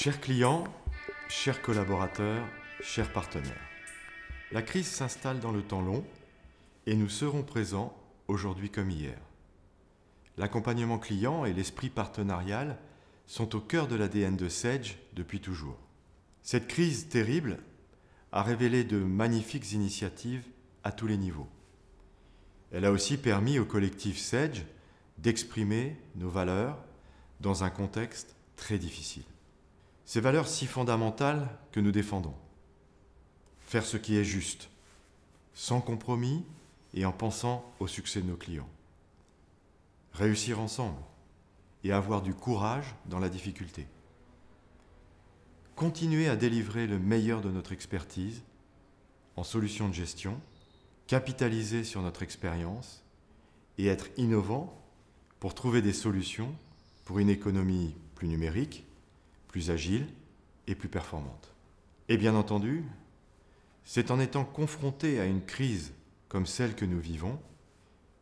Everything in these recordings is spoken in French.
Chers clients, chers collaborateurs, chers partenaires, la crise s'installe dans le temps long et nous serons présents aujourd'hui comme hier. L'accompagnement client et l'esprit partenarial sont au cœur de l'ADN de Sage depuis toujours. Cette crise terrible a révélé de magnifiques initiatives à tous les niveaux. Elle a aussi permis au collectif Sage d'exprimer nos valeurs dans un contexte très difficile. Ces valeurs si fondamentales que nous défendons. Faire ce qui est juste, sans compromis et en pensant au succès de nos clients. Réussir ensemble et avoir du courage dans la difficulté. Continuer à délivrer le meilleur de notre expertise en solutions de gestion, capitaliser sur notre expérience et être innovant pour trouver des solutions pour une économie plus numérique, plus agile et plus performante. Et bien entendu, c'est en étant confrontés à une crise comme celle que nous vivons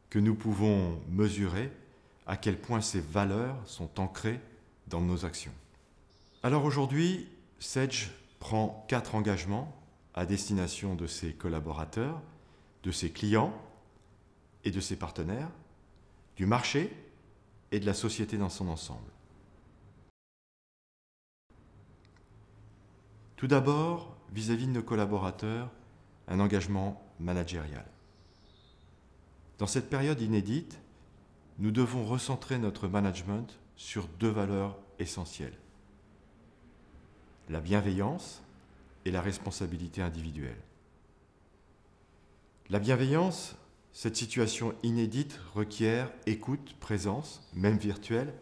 que nous pouvons mesurer à quel point ces valeurs sont ancrées dans nos actions. Alors aujourd'hui, Sage prend 4 engagements à destination de ses collaborateurs, de ses clients et de ses partenaires, du marché et de la société dans son ensemble. Tout d'abord, vis-à-vis de nos collaborateurs, un engagement managérial. Dans cette période inédite, nous devons recentrer notre management sur 2 valeurs essentielles. La bienveillance et la responsabilité individuelle. La bienveillance, cette situation inédite requiert écoute, présence, même virtuelle,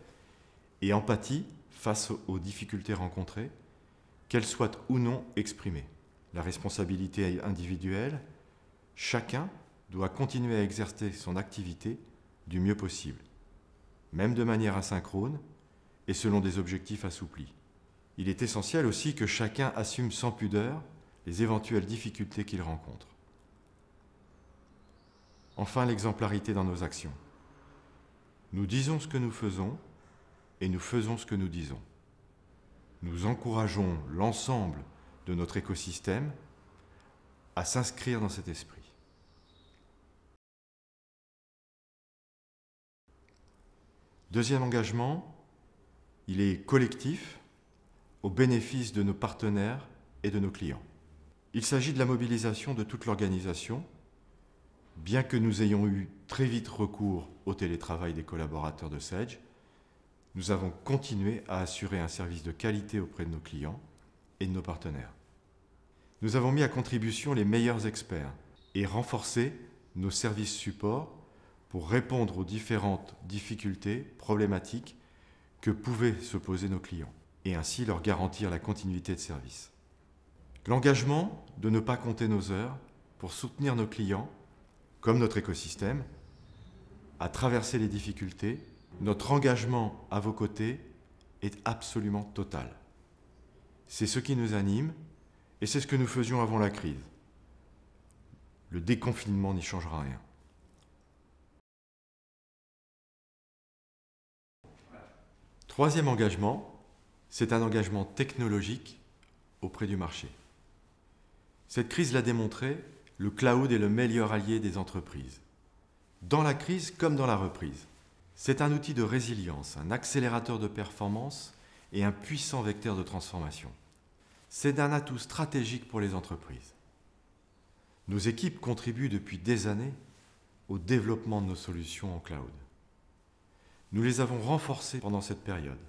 et empathie face aux difficultés rencontrées, qu'elles soient ou non exprimées. La responsabilité individuelle, chacun doit continuer à exercer son activité du mieux possible, même de manière asynchrone et selon des objectifs assouplis. Il est essentiel aussi que chacun assume sans pudeur les éventuelles difficultés qu'il rencontre. Enfin, l'exemplarité dans nos actions. Nous disons ce que nous faisons et nous faisons ce que nous disons. Nous encourageons l'ensemble de notre écosystème à s'inscrire dans cet esprit. Deuxième engagement, il est collectif au bénéfice de nos partenaires et de nos clients. Il s'agit de la mobilisation de toute l'organisation, bien que nous ayons eu très vite recours au télétravail des collaborateurs de Sage. Nous avons continué à assurer un service de qualité auprès de nos clients et de nos partenaires. Nous avons mis à contribution les meilleurs experts et renforcé nos services support pour répondre aux différentes difficultés, problématiques que pouvaient se poser nos clients et ainsi leur garantir la continuité de service. L'engagement de ne pas compter nos heures pour soutenir nos clients, comme notre écosystème, à traverser les difficultés. Notre engagement à vos côtés est absolument total. C'est ce qui nous anime et c'est ce que nous faisions avant la crise. Le déconfinement n'y changera rien. Troisième engagement, c'est un engagement technologique auprès du marché. Cette crise l'a démontré, le cloud est le meilleur allié des entreprises, dans la crise comme dans la reprise. C'est un outil de résilience, un accélérateur de performance et un puissant vecteur de transformation. C'est un atout stratégique pour les entreprises. Nos équipes contribuent depuis des années au développement de nos solutions en cloud. Nous les avons renforcées pendant cette période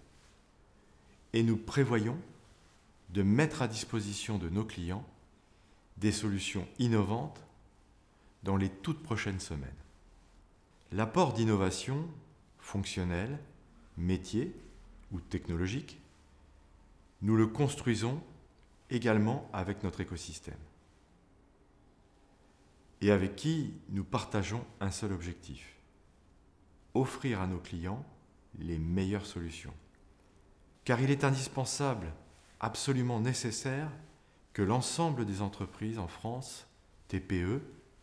et nous prévoyons de mettre à disposition de nos clients des solutions innovantes dans les toutes prochaines semaines. L'apport d'innovation fonctionnel, métier ou technologique, nous le construisons également avec notre écosystème et avec qui nous partageons un seul objectif: offrir à nos clients les meilleures solutions. Car il est indispensable, absolument nécessaire, que l'ensemble des entreprises en France, TPE,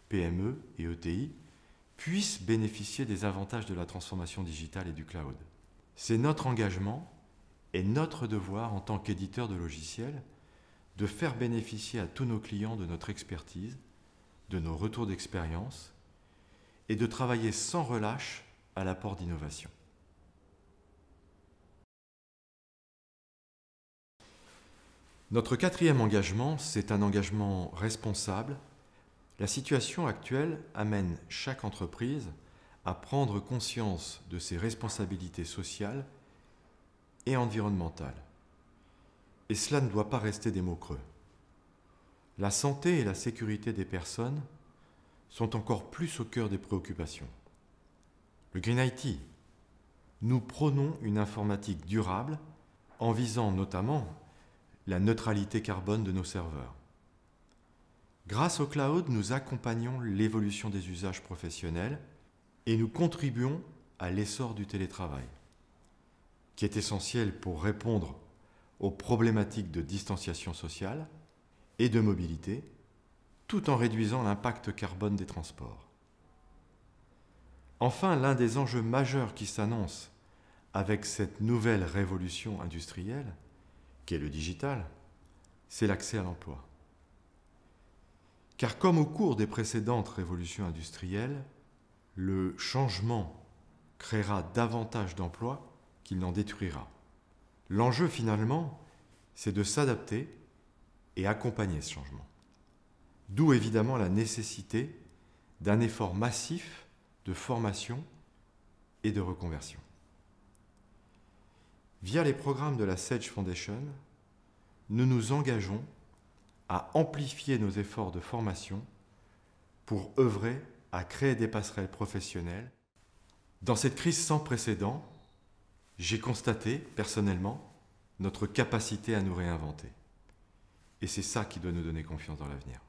PME et ETI, puissent bénéficier des avantages de la transformation digitale et du cloud. C'est notre engagement est notre devoir en tant qu'éditeur de logiciels de faire bénéficier à tous nos clients de notre expertise, de nos retours d'expérience et de travailler sans relâche à l'apport d'innovation. Notre quatrième engagement, c'est un engagement responsable. La situation actuelle amène chaque entreprise à prendre conscience de ses responsabilités sociales et environnementales. Et cela ne doit pas rester des mots creux. La santé et la sécurité des personnes sont encore plus au cœur des préoccupations. Le Green IT, nous prônons une informatique durable en visant notamment la neutralité carbone de nos serveurs. Grâce au cloud, nous accompagnons l'évolution des usages professionnels et nous contribuons à l'essor du télétravail, qui est essentiel pour répondre aux problématiques de distanciation sociale et de mobilité, tout en réduisant l'impact carbone des transports. Enfin, l'un des enjeux majeurs qui s'annonce avec cette nouvelle révolution industrielle, qui est le digital, c'est l'accès à l'emploi. Car comme au cours des précédentes révolutions industrielles, le changement créera davantage d'emplois qu'il n'en détruira. L'enjeu finalement, c'est de s'adapter et accompagner ce changement. D'où évidemment la nécessité d'un effort massif de formation et de reconversion. Via les programmes de la Sage Foundation, nous nous engageons à amplifier nos efforts de formation pour œuvrer à créer des passerelles professionnelles. Dans cette crise sans précédent, j'ai constaté personnellement notre capacité à nous réinventer. Et c'est ça qui doit nous donner confiance dans l'avenir.